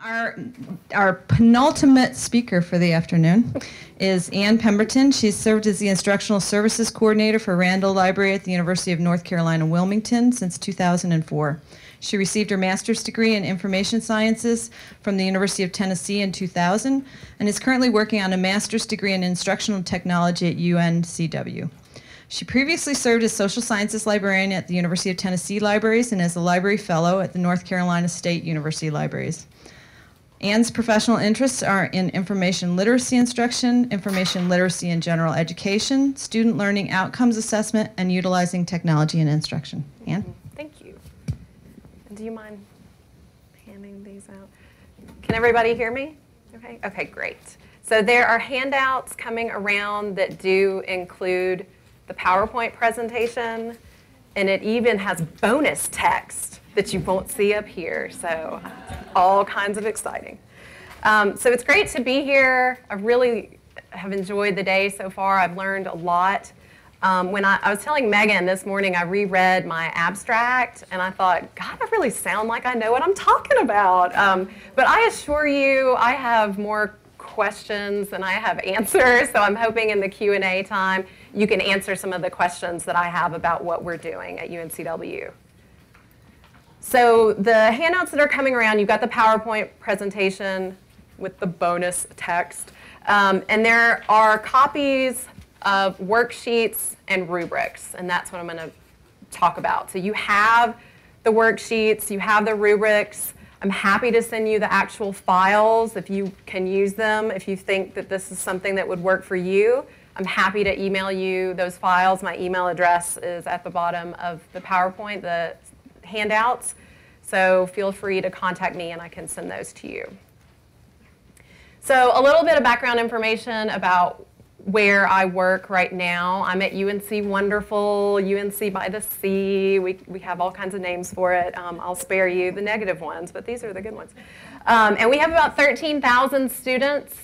Our penultimate speaker for the afternoon is Ann Pemberton. She's served as the Instructional Services Coordinator for Randall Library at the University of North Carolina, Wilmington since 2004. She received her master's degree in Information Sciences from the University of Tennessee in 2000 and is currently working on a master's degree in Instructional Technology at UNCW. She previously served as Social Sciences Librarian at the University of Tennessee Libraries and as a Library Fellow at the North Carolina State University Libraries. Ann's professional interests are in information literacy instruction, information literacy in general education, student learning outcomes assessment, and utilizing technology in instruction. Ann? Thank you. And do you mind handing these out? Can everybody hear me? Okay. Okay, great. So there are handouts coming around that do include the PowerPoint presentation, and it even has bonus text that you won't see up here, so all kinds of exciting. So it's great to be here. I really have enjoyed the day so far. I've learned a lot. When I was telling Megan this morning, I reread my abstract, and I thought, God, I really sound like I know what I'm talking about. But I assure you, I have more questions than I have answers, so I'm hoping in the Q&A time you can answer some of the questions that I have about what we're doing at UNCW. So the handouts that are coming around, you've got the PowerPoint presentation with the bonus text, and there are copies of worksheets and rubrics, and that's what I'm going to talk about. So you have the worksheets, you have the rubrics. I'm happy to send you the actual files if you can use them, if you think that this is something that would work for you. I'm happy to email you those files. My email address is at the bottom of the PowerPoint, the handouts. So feel free to contact me and I can send those to you. So a little bit of background information about where I work right now. I'm at UNC Wonderful, UNC by the Sea. We have all kinds of names for it. I'll spare you the negative ones, but these are the good ones. And we have about 13,000 students,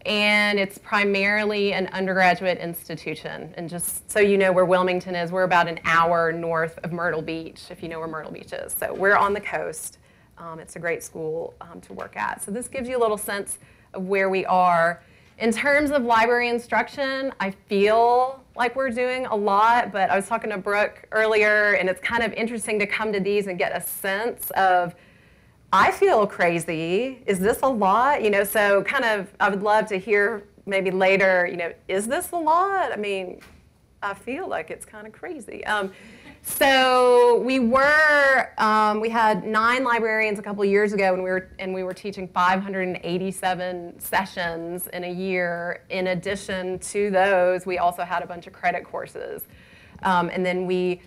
and it's primarily an undergraduate institution. And just so you know where Wilmington is, we're about an hour north of Myrtle Beach, if you know where Myrtle Beach is. So we're on the coast. It's a great school to work at. So this gives you a little sense of where we are. In terms of library instruction, I feel like we're doing a lot, but I was talking to Brooke earlier, and it's kind of interesting to come to these and get a sense of, I feel crazy. Is this a lot? You know, so kind of, I would love to hear maybe later, you know, is this a lot? I mean, I feel like it's kind of crazy. So we had 9 librarians a couple of years ago, and we were teaching 587 sessions in a year. In addition to those, we also had a bunch of credit courses. And then we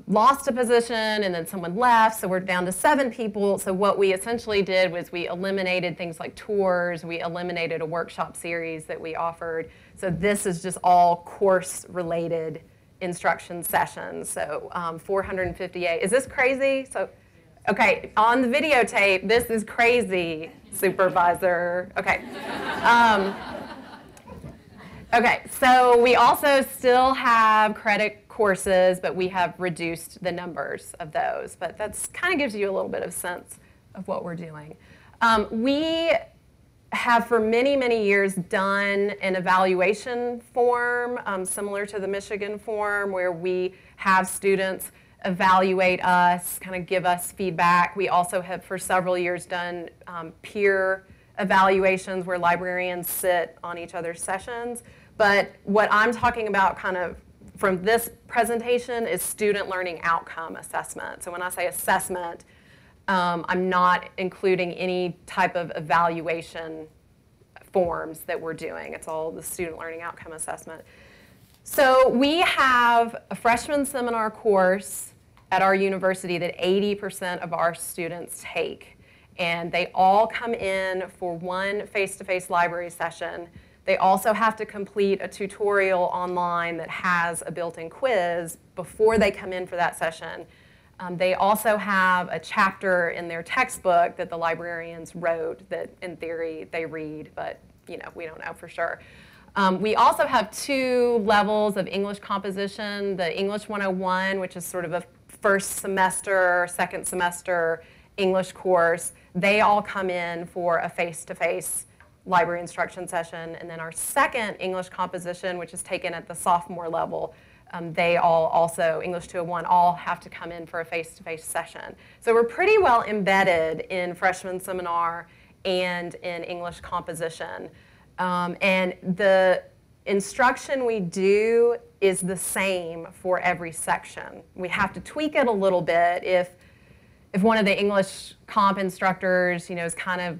lost a position, and then someone left, so we're down to 7 people. So what we essentially did was we eliminated things like tours. We eliminated a workshop series that we offered. So this is just all course-related instruction sessions. So 458. Is this crazy? So, okay, on the videotape, this is crazy, supervisor. Okay. Okay, so we also still have credit courses, but we have reduced the numbers of those. But that's kind of gives you a little bit of sense of what we're doing. We have for many, many years done an evaluation form similar to the Michigan form, where we have students evaluate us, kind of give us feedback. We also have for several years done peer evaluations where librarians sit on each other's sessions. But what I'm talking about kind of from this presentation is student learning outcome assessment. So when I say assessment, I'm not including any type of evaluation forms that we're doing. It's all the student learning outcome assessment. So we have a freshman seminar course at our university that 80% of our students take. And they all come in for one face-to-face library session. They also have to complete a tutorial online that has a built-in quiz before they come in for that session. They also have a chapter in their textbook that the librarians wrote that, in theory, they read, but you know, we don't know for sure. We also have 2 levels of English composition, the English 101, which is sort of a first semester, second semester, English course, they all come in for a face-to-face library instruction session. And then our second English composition, which is taken at the sophomore level, they all also, English 201, all have to come in for a face-to-face session. So we're pretty well embedded in freshman seminar and in English composition. And the instruction we do is the same for every section. We have to tweak it a little bit if one of the English comp instructors, is kind of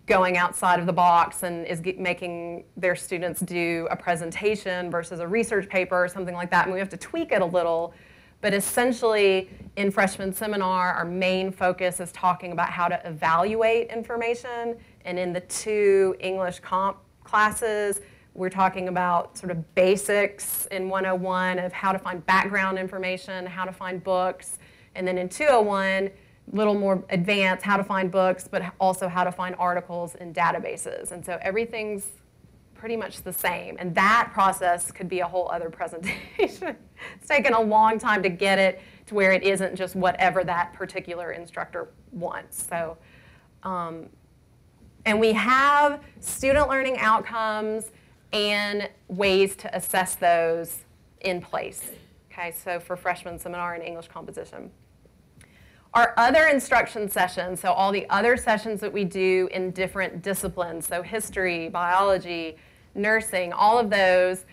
going outside of the box and is making their students do a presentation versus a research paper or something like that, and we have to tweak it a little. But essentially, in freshman seminar, our main focus is talking about how to evaluate information, and in the 2 English comp classes, we're talking about sort of basics in 101 of how to find background information, how to find books, and then in 201, a little more advanced, how to find books, but also how to find articles in databases. And so everything's pretty much the same. And that process could be a whole other presentation. It's taken a long time to get it to where it isn't just whatever that particular instructor wants. So, and we have student learning outcomes and ways to assess those in place. Okay, so for freshman seminar and English composition. Our other instruction sessions, so all the other sessions that we do in different disciplines, so history, biology, nursing, all of those,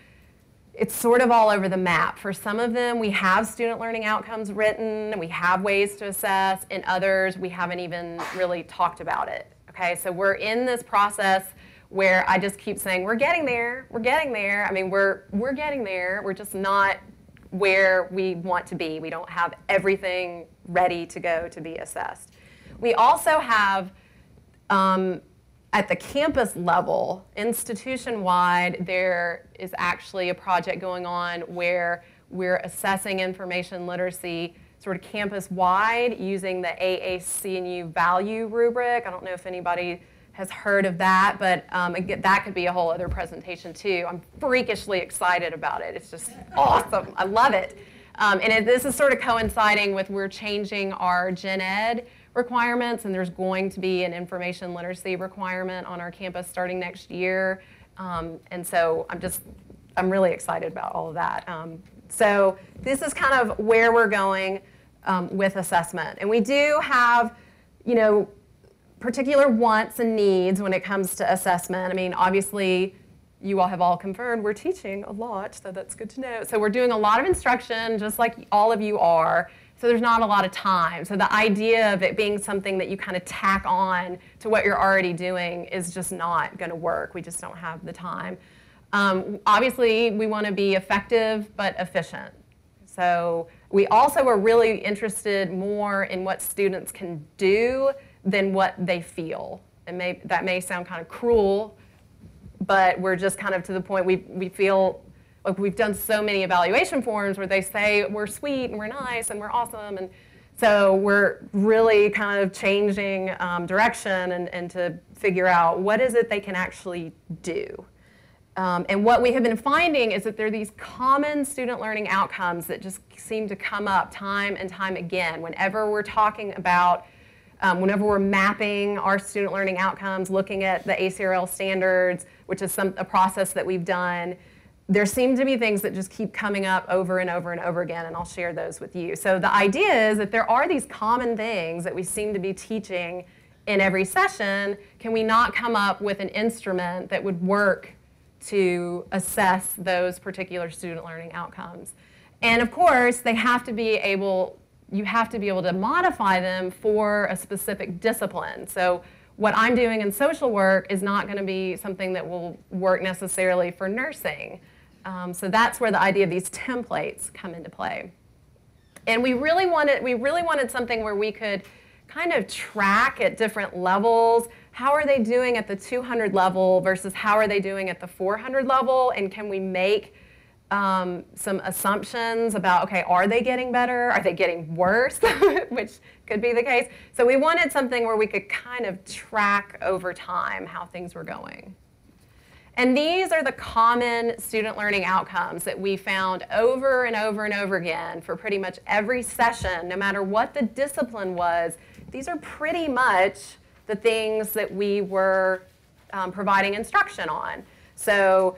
it's sort of all over the map. For some of them, we have student learning outcomes written, and we have ways to assess. In others, we haven't even really talked about it. Okay, so we're in this process where I just keep saying, we're getting there, we're getting there. I mean, we're getting there. We're just not where we want to be. We don't have everything ready to go to be assessed. We also have, at the campus level, institution-wide, there is actually a project going on where we're assessing information literacy sort of campus-wide using the AAC&U value rubric. I don't know if anybody has heard of that, but that could be a whole other presentation too. I'm freakishly excited about it. It's just awesome. I love it. This is sort of coinciding with we're changing our gen ed requirements, and there's going to be an information literacy requirement on our campus starting next year. And so I'm really excited about all of that. So this is kind of where we're going with assessment. And we do have, particular wants and needs when it comes to assessment. I mean, obviously, you all have all confirmed we're teaching a lot, so that's good to know. So we're doing a lot of instruction, just like all of you are, so there's not a lot of time. So the idea of it being something that you kind of tack on to what you're already doing is just not going to work. We just don't have the time. Obviously, we want to be effective but efficient. So we also are really interested more in what students can do than what they feel. And that may sound kind of cruel, but we're just kind of to the point we feel like we've done so many evaluation forms where they say we're sweet and we're nice and we're awesome. And so we're really kind of changing direction and to figure out what is it they can actually do. And what we have been finding is that there are these common student learning outcomes that just seem to come up time and time again whenever we're talking about whenever we're mapping our student learning outcomes, looking at the ACRL standards, which is a process that we've done, there seem to be things that just keep coming up over and over and over again, and I'll share those with you. So the idea is that there are these common things that we seem to be teaching in every session. Can we not come up with an instrument that would work to assess those particular student learning outcomes? And of course, you have to be able to modify them for a specific discipline. So what I'm doing in social work is not going to be something that will work necessarily for nursing. So that's where the idea of these templates come into play. And we really wanted something where we could kind of track at different levels. How are they doing at the 200 level versus how are they doing at the 400 level? And can we make some assumptions about, okay, are they getting better? Are they getting worse? Which could be the case. So we wanted something where we could kind of track over time how things were going. And these are the common student learning outcomes that we found over and over and over again for pretty much every session, no matter what the discipline was. these are pretty much the things that we were providing instruction on. So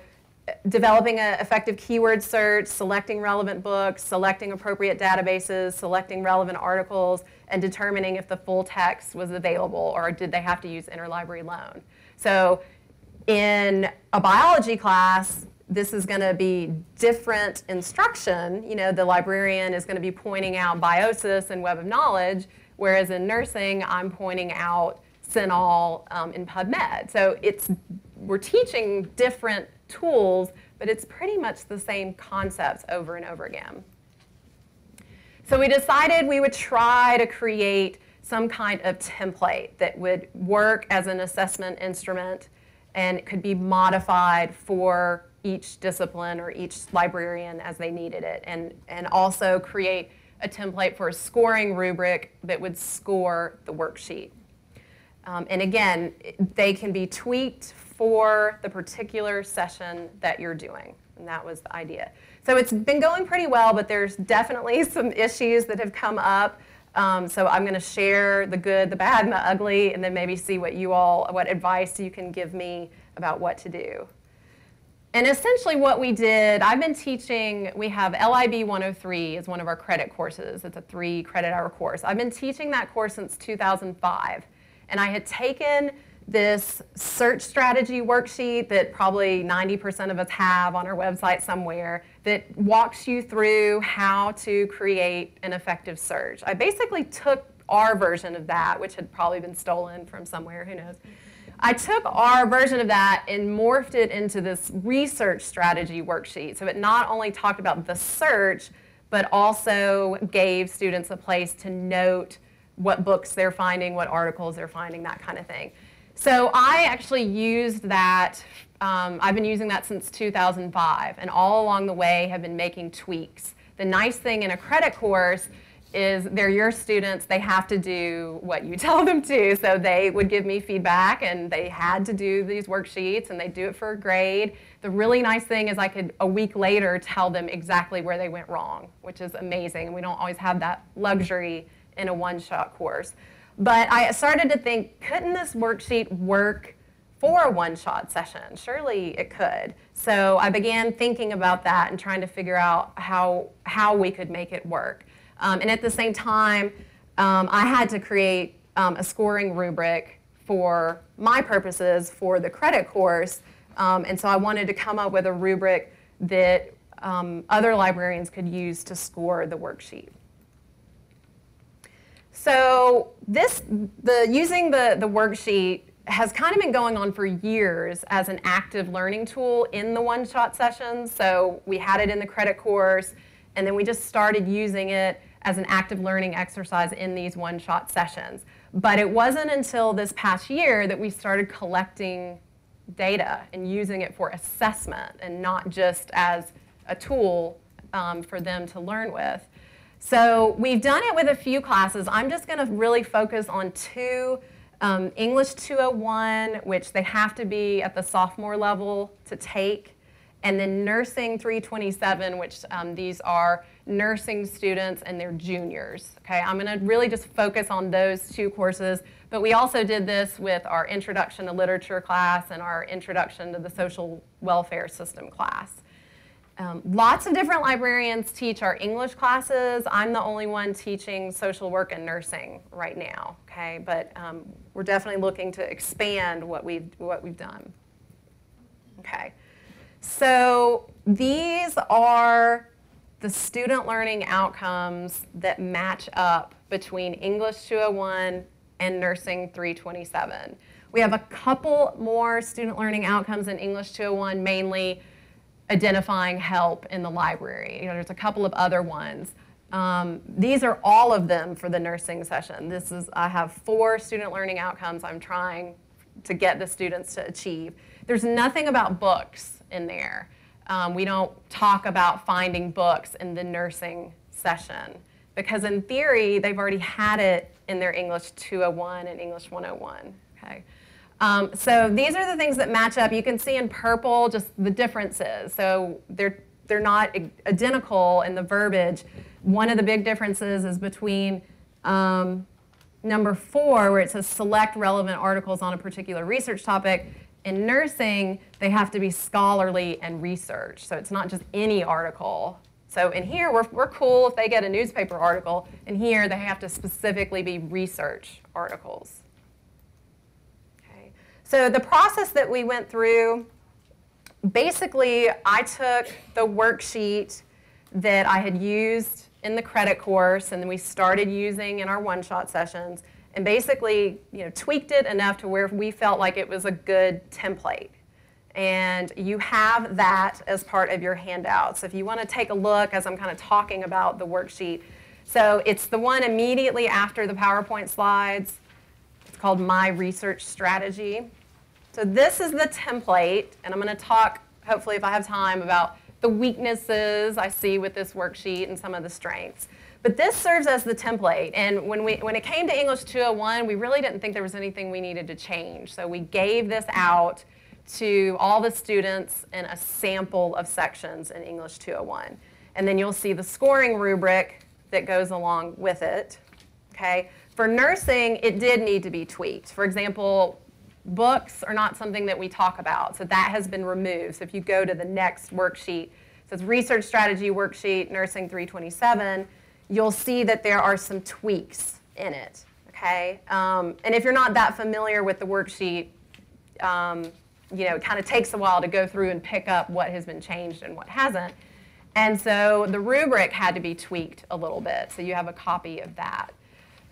developing an effective keyword search, selecting relevant books, selecting appropriate databases, selecting relevant articles, and determining if the full text was available or did they have to use interlibrary loan. So in a biology class, this is going to be different instruction. You know, the librarian is going to be pointing out biosis and web of knowledge, whereas in nursing, I'm pointing out CINAHL in PubMed. So we're teaching different tools, but it's pretty much the same concepts over and over again. So we decided we would try to create some kind of template that would work as an assessment instrument and could be modified for each discipline or each librarian as they needed it, and also create a template for a scoring rubric that would score the worksheet. And again, they can be tweaked for the particular session that you're doing, and that was the idea. So it's been going pretty well, but there's definitely some issues that have come up. So I'm going to share the good, the bad, and the ugly, and then maybe see what advice you can give me about what to do. And essentially what we did, I've been teaching, we have LIB 103 is one of our credit courses. It's a 3 credit hour course. I've been teaching that course since 2005. And I had taken this search strategy worksheet that probably 90% of us have on our website somewhere that walks you through how to create an effective search. I basically took our version of that, which had probably been stolen from somewhere, who knows. I took our version of that and morphed it into this research strategy worksheet. So it not only talked about the search, but also gave students a place to note what books they're finding, what articles they're finding, that kind of thing. So I actually used that. I've been using that since 2005, and all along the way have been making tweaks. The nice thing in a credit course is they're your students. They have to do what you tell them to. So they would give me feedback, and they had to do these worksheets, and they do it for a grade. The really nice thing is I could, a week later, tell them exactly where they went wrong, which is amazing. And we don't always have that luxury in a one-shot course. But I started to think, couldn't this worksheet work for a one-shot session? Surely it could. So I began thinking about that and trying to figure out how we could make it work. And at the same time, I had to create a scoring rubric for my purposes for the credit course. And so I wanted to come up with a rubric that other librarians could use to score the worksheet. So using the worksheet has kind of been going on for years as an active learning tool in the one-shot sessions. So we had it in the credit course, and then we just started using it as an active learning exercise in these one-shot sessions. But it wasn't until this past year that we started collecting data and using it for assessment and not just as a tool for them to learn with. So we've done it with a few classes. I'm just going to really focus on 2, English 201, which they have to be at the sophomore level to take, and then Nursing 327, which these are nursing students and they're juniors. Okay, I'm going to really just focus on those 2 courses, but we also did this with our Introduction to Literature class and our Introduction to the Social Welfare System class. Lots of different librarians teach our English classes. I'm the only one teaching social work and nursing right now, okay? But we're definitely looking to expand what we've done. Okay, so these are the student learning outcomes that match up between English 201 and Nursing 327. We have a couple more student learning outcomes in English 201, mainly identifying help in the library. You know, there's a couple of other ones. These are all of them for the nursing session. I have 4 student learning outcomes I'm trying to get the students to achieve. There's nothing about books in there. We don't talk about finding books in the nursing session because in theory, they've already had it in their English 201 and English 101, okay? So these are the things that match up. You can see in purple just the differences. So they're not identical in the verbiage. One of the big differences is between number 4, where it says select relevant articles on a particular research topic, in nursing, they have to be scholarly and research. So it's not just any article. So in here, we're cool if they get a newspaper article. In here, they have to specifically be research articles. Okay. So the process that we went through, basically, I took the worksheet that I had used in the credit course, and then we started using in our one-shot sessions, and basically, tweaked it enough to where we felt like it was a good template. And you have that as part of your handout. So if you want to take a look as I'm kind of talking about the worksheet. So it's the one immediately after the PowerPoint slides. It's called My Research Strategy. So this is the template, and I'm going to talk, hopefully if I have time, about the weaknesses I see with this worksheet and some of the strengths. But this serves as the template, and when it came to English 201, we really didn't think there was anything we needed to change. So we gave this out to all the students in a sample of sections in English 201. And then you'll see the scoring rubric that goes along with it. Okay? For nursing, it did need to be tweaked. For example, books are not something that we talk about, so that has been removed. So if you go to the next worksheet, it says Research Strategy Worksheet, Nursing 327, you'll see that there are some tweaks in it, okay? And if you're not that familiar with the worksheet, it kind of takes a while to go through and pick up what has been changed and what hasn't. And so the rubric had to be tweaked a little bit, so you have a copy of that.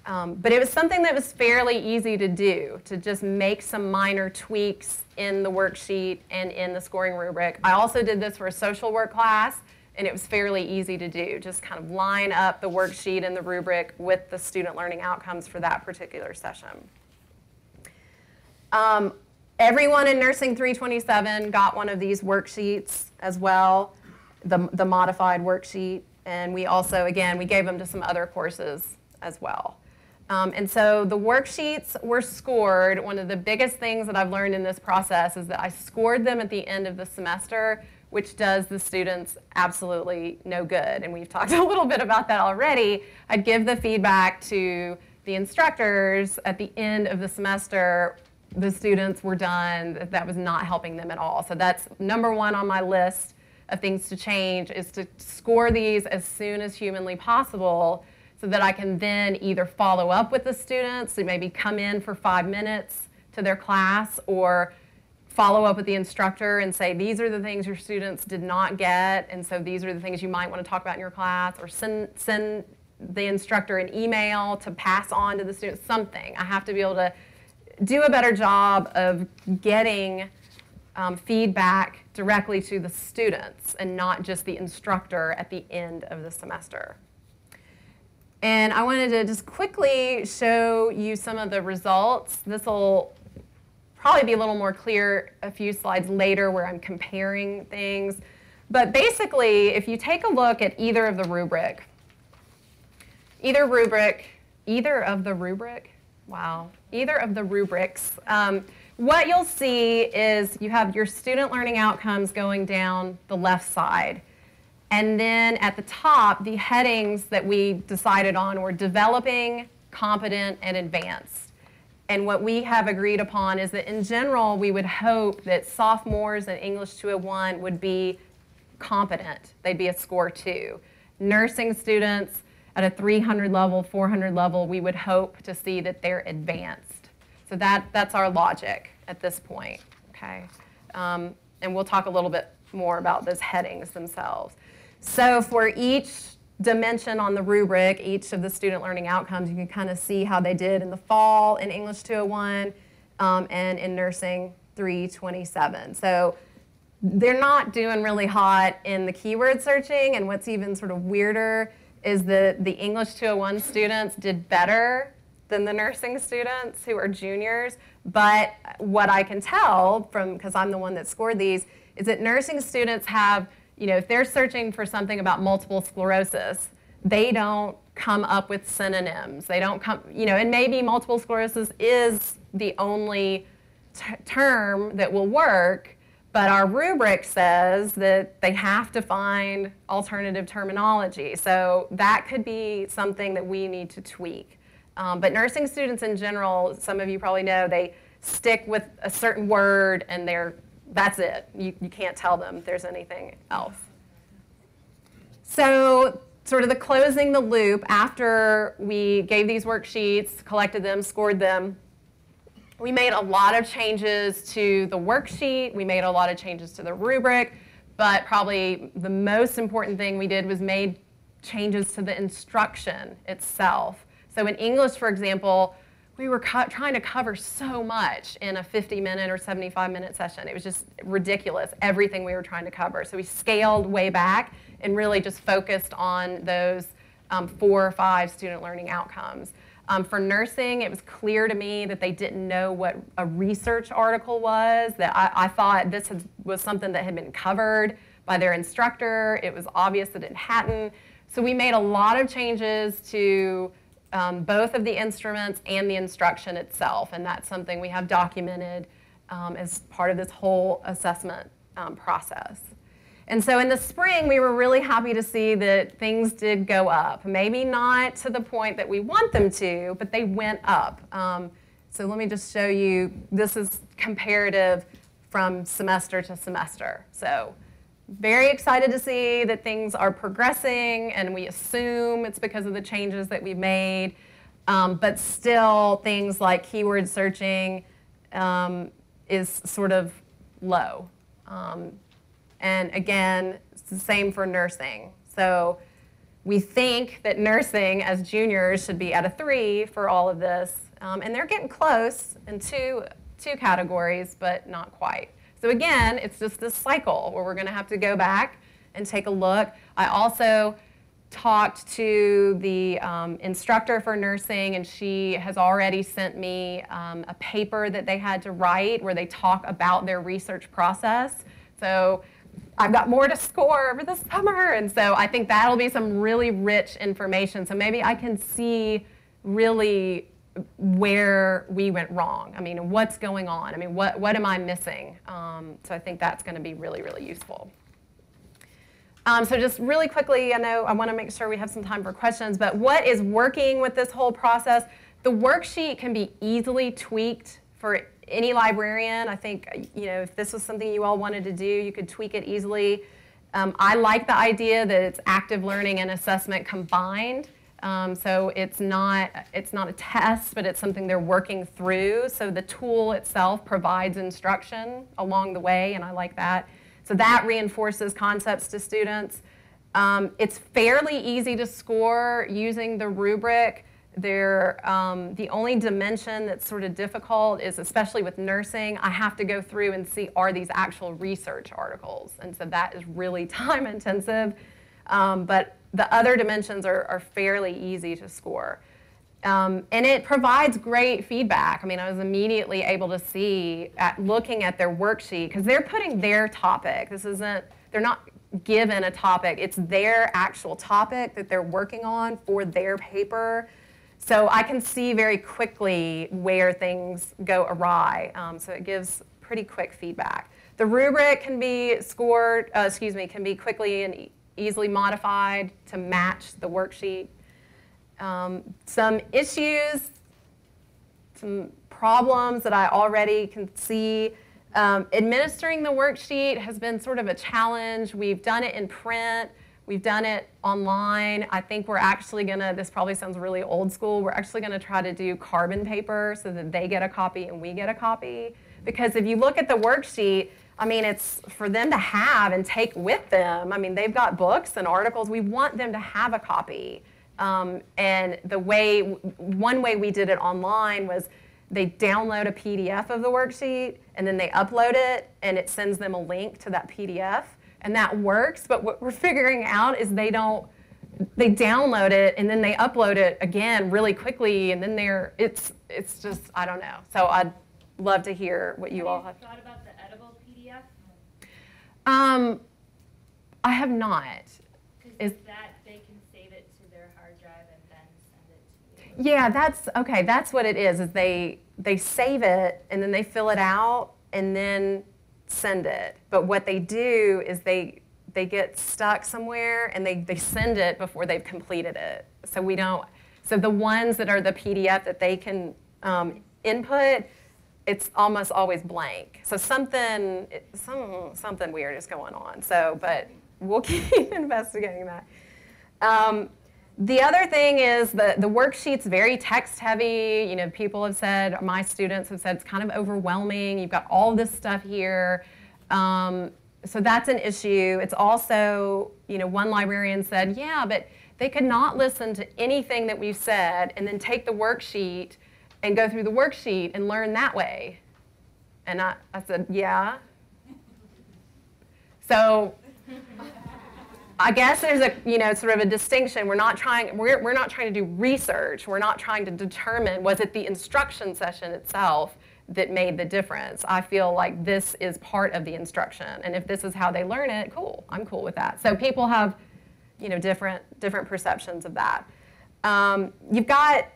But it was something that was fairly easy to do, to just make some minor tweaks in the worksheet and in the scoring rubric. I also did this for a social work class, and it was fairly easy to do. Just kind of line up the worksheet and the rubric with the student learning outcomes for that particular session. Everyone in Nursing 327 got one of these worksheets as well, the modified worksheet. And we also, again, we gave them to some other courses as well. And so the worksheets were scored. One of the biggest things that I've learned in this process is that I scored them at the end of the semester, which does the students absolutely no good. And we've talked a little bit about that already. I'd give the feedback to the instructors at the end of the semester. The students were done. That was not helping them at all. So that's number 1 on my list of things to change, is to score these as soon as humanly possible, so that I can then either follow up with the students, so maybe come in for 5 minutes to their class, or follow up with the instructor and say, these are the things your students did not get, and so these are the things you might want to talk about in your class, or send the instructor an email to pass on to the students, something. I have to be able to do a better job of getting feedback directly to the students and not just the instructor at the end of the semester. And I wanted to just quickly show you some of the results. This will probably be a little more clear a few slides later where I'm comparing things. But basically, if you take a look at either of the rubrics, what you'll see is you have your student learning outcomes going down the left side. And then at the top, the headings that we decided on were developing, competent, and advanced. And what we have agreed upon is that in general, we would hope that sophomores in English 201 would be competent. They'd be a score 2. Nursing students at a 300 level, 400 level, we would hope to see that they're advanced. So that's our logic at this point, okay? And we'll talk a little bit more about those headings themselves. So for each dimension on the rubric, each of the student learning outcomes, you can kind of see how they did in the fall in English 201 and in Nursing 327. So they're not doing really hot in the keyword searching, and what's even sort of weirder is that the English 201 students did better than the nursing students who are juniors. But what I can tell from, because I'm the one that scored these, is that nursing students have, if they're searching for something about multiple sclerosis, they don't come up with synonyms. They don't come, and maybe multiple sclerosis is the only term that will work, but our rubric says that they have to find alternative terminology. So that could be something that we need to tweak. But nursing students in general, some of you probably know, they stick with a certain word and that's it. You can't tell them there's anything else. So sort of the closing the loop, after we gave these worksheets, collected them, scored them, we made a lot of changes to the worksheet. We made a lot of changes to the rubric. But probably the most important thing we did was made changes to the instruction itself. So in English, for example, we were trying to cover so much in a 50-minute or 75-minute session. It was just ridiculous, everything we were trying to cover. So we scaled way back and really just focused on those 4 or 5 student learning outcomes. For nursing, it was clear to me that they didn't know what a research article was, that I thought this was something that had been covered by their instructor. It was obvious that it hadn't. So we made a lot of changes to both of the instruments and the instruction itself, and that's something we have documented as part of this whole assessment process. And so in the spring, we were really happy to see that things did go up. Maybe not to the point that we want them to, but they went up. So let me just show you, this is comparative from semester to semester. So very excited to see that things are progressing, and we assume it's because of the changes that we've made. But still, things like keyword searching is sort of low. And again, it's the same for nursing. So we think that nursing as juniors should be at a 3 for all of this. And they're getting close in two categories, but not quite. So again, it's just this cycle where we're going to have to go back and take a look. I also talked to the instructor for nursing, and she has already sent me a paper that they had to write where they talk about their research process. So I've got more to score over the summer, and so I think that'll be some really rich information. So maybe I can see really where we went wrong. I mean, what's going on? I mean, what am I missing? So I think that's going to be really, really useful. So just really quickly, I know I want to make sure we have some time for questions, but what is working with this whole process? The worksheet can be easily tweaked for any librarian. I think, if this was something you all wanted to do, you could tweak it easily. I like the idea that it's active learning and assessment combined. So it's not a test, but it's something they're working through. So the tool itself provides instruction along the way, and I like that. So that reinforces concepts to students. It's fairly easy to score using the rubric. The only dimension that's sort of difficult is, especially with nursing, I have to go through and see, are these actual research articles? And so that is really time intensive. But the other dimensions are fairly easy to score. And it provides great feedback. I mean, I was immediately able to see, looking at their worksheet, because they're putting their topic. They're not given a topic. It's their actual topic that they're working on for their paper. So I can see very quickly where things go awry. So it gives pretty quick feedback. The rubric can be can be quickly and easily modified to match the worksheet. Some issues, some problems that I already can see. Administering the worksheet has been sort of a challenge. We've done it in print. We've done it online. I think we're actually this probably sounds really old school, we're actually gonna try to do carbon paper so that they get a copy and we get a copy. Because if you look at the worksheet, I mean, it's for them to have and take with them. I mean, they've got books and articles. We want them to have a copy. And one way we did it online was they download a PDF of the worksheet and then they upload it and it sends them a link to that PDF. And that works, but what we're figuring out is they download it and then they upload it again really quickly, and then it's just, I don't know. So I'd love to hear what you all have. Thought about the editable PDF? I have not. Because that they can save it to their hard drive and then send it to you. Yeah, that's what it is they save it and then they fill it out and then send it. But what they do is they get stuck somewhere and they send it before they've completed it. So So the ones that are the PDF that they can input, it's almost always blank. So something weird is going on. So, but we'll keep investigating that. The other thing is the worksheet's very text heavy. You know, people have said, my students have said it's kind of overwhelming. You've got all this stuff here. So that's an issue. It's also, you know, one librarian said, yeah, but they could not listen to anything that we've said and then take the worksheet and go through the worksheet and learn that way. And I said, yeah. So I guess there's a, you know, sort of a distinction. We're not trying to do research. We're not trying to determine, was it the instruction session itself that made the difference? I feel like this is part of the instruction. And if this is how they learn it, cool. I'm cool with that. So people have, you know, different perceptions of that. You've got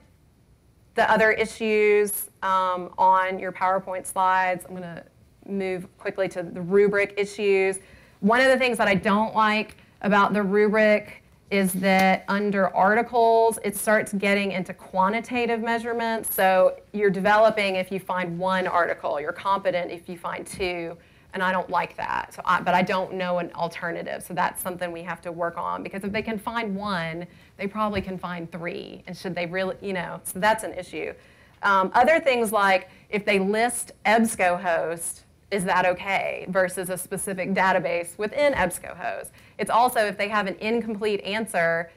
the other issues on your PowerPoint slides. I'm going to move quickly to the rubric issues. One of the things that I don't like about the rubric is that under articles, it starts getting into quantitative measurements. So you're developing if you find one article. You're competent if you find two. And I don't like that. So but I don't know an alternative. So that's something we have to work on. Because if they can find one, they probably can find three. And should they really, you know, so that's an issue. Other things like if they list EBSCOhost, is that okay? Versus a specific database within EBSCOhost. It's also if they have an incomplete answer,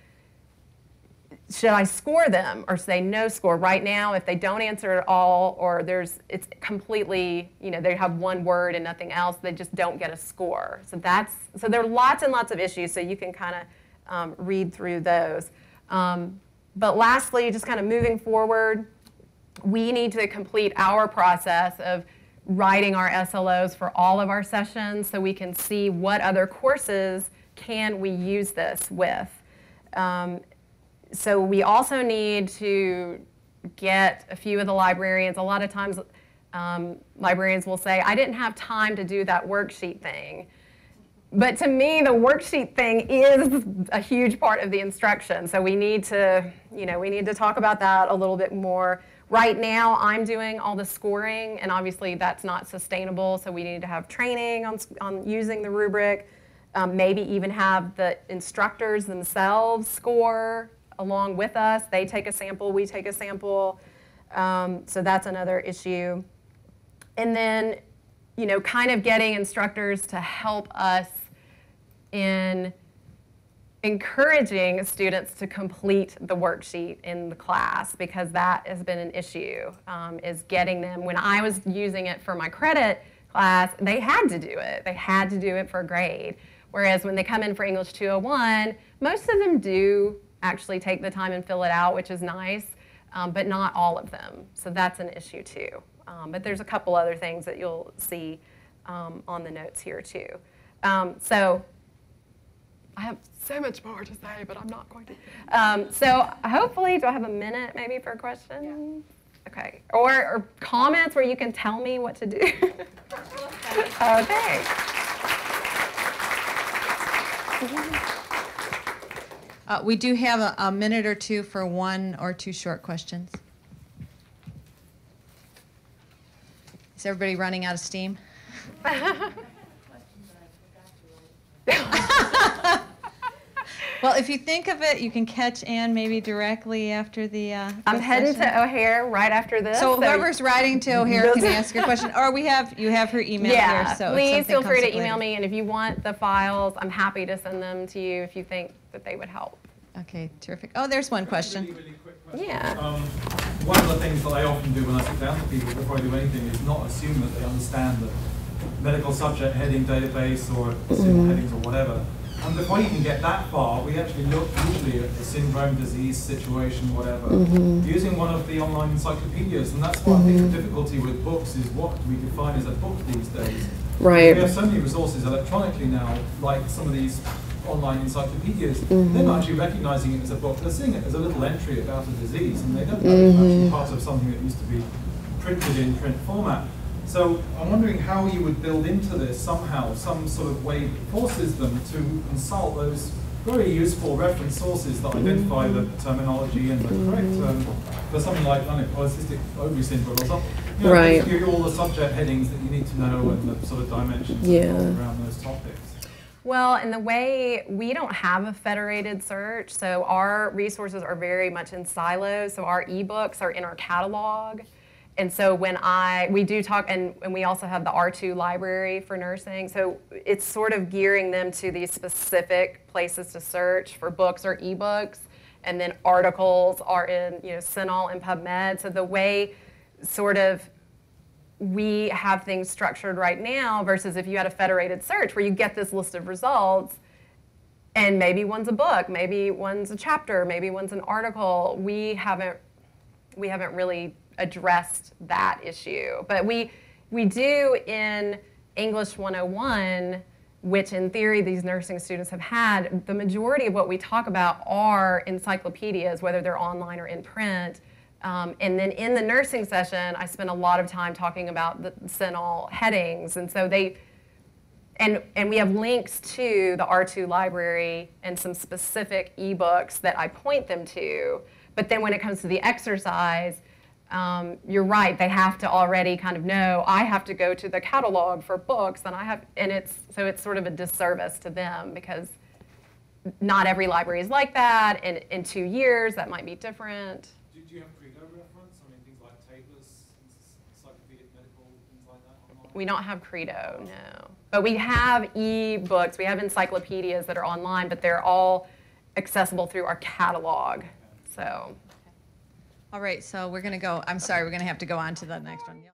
should I score them or say no score? Right now, if they don't answer at all or it's completely, you know, they have one word and nothing else, they just don't get a score. So there are lots and lots of issues, so you can kind of read through those. But lastly, just kind of moving forward, we need to complete our process of writing our SLOs for all of our sessions so we can see what other courses can we use this with. So we also need to get a few of the librarians. A lot of times librarians will say, I didn't have time to do that worksheet thing. But to me, the worksheet thing is a huge part of the instruction. So we need to, you know, we need to talk about that a little bit more. Right now, I'm doing all the scoring, and obviously that's not sustainable. So we need to have training on using the rubric. Maybe even have the instructors themselves score along with us. They take a sample, we take a sample. So that's another issue. And then, you know, kind of getting instructors to help us in encouraging students to complete the worksheet in the class, because that has been an issue, is getting them. When I was using it for my credit class, they had to do it. They had to do it for a grade. Whereas when they come in for English 201, most of them do actually take the time and fill it out, which is nice, but not all of them. So that's an issue too. But there's a couple other things that you'll see on the notes here too. So I have so much more to say, but I'm not going to. So hopefully, do I have a minute maybe for a question? Yeah. Okay. Or comments where you can tell me what to do? Okay. We do have a minute or two for one or two short questions. Is everybody running out of steam? Well, if you think of it, you can catch Ann maybe directly after the I'm heading to O'Hare right after this. So whoever's riding to O'Hare can ask your question. Or you have her email here. So please feel free to email me. And if you want the files, I'm happy to send them to you if you think that they would help. Okay, terrific. Oh, there's one question. Really quick question. Yeah. One of the things that I often do when I sit down to people before I do anything is not assume that they understand the medical subject heading database or symbol headings or whatever. And before you can get that far, we actually look usually at the syndrome, disease, situation, whatever, using one of the online encyclopedias. And that's what I think the difficulty with books is what we define as a book these days. Right. We have so many resources electronically now, like some of these online encyclopedias. They're not actually recognizing it as a book. They're seeing it as a little entry about a disease, and they don't know it's actually part of something that used to be printed in print format. So I'm wondering how you would build into this somehow some sort of way that forces them to consult those very useful reference sources that identify the terminology and the correct, for something like polycystic ovary syndrome or something. You know, Right. give you all the subject headings that you need to know and the sort of dimensions around those topics. Well, and the way we don't have a federated search, so our resources are very much in silos. So our ebooks are in our catalog. And so when we do talk, and we also have the R2 library for nursing, so it's sort of gearing them to these specific places to search for books or ebooks, and then articles are in, CINAHL and PubMed. So the way sort of we have things structured right now versus if you had a federated search where you get this list of results, and maybe one's a book, maybe one's a chapter, maybe one's an article. We haven't really addressed that issue. But we do in English 101, which in theory these nursing students have had, the majority of what we talk about are encyclopedias, whether they're online or in print. And then in the nursing session, I spent a lot of time talking about the CINAHL headings. And so and we have links to the R2 library and some specific ebooks that I point them to. But then when it comes to the exercise, you're right, they have to already kind of know, I have to go to the catalog for books, and it's sort of a disservice to them because not every library is like that, and in 2 years that might be different. Do you have Credo reference? I mean, things like tablets, encyclopedic medical, things like that online? We don't have Credo, no. But we have e-books, we have encyclopedias that are online, but they're all accessible through our catalog, so. All right, so we're going to go, I'm sorry, we're going to have to go on to the next one. Yep.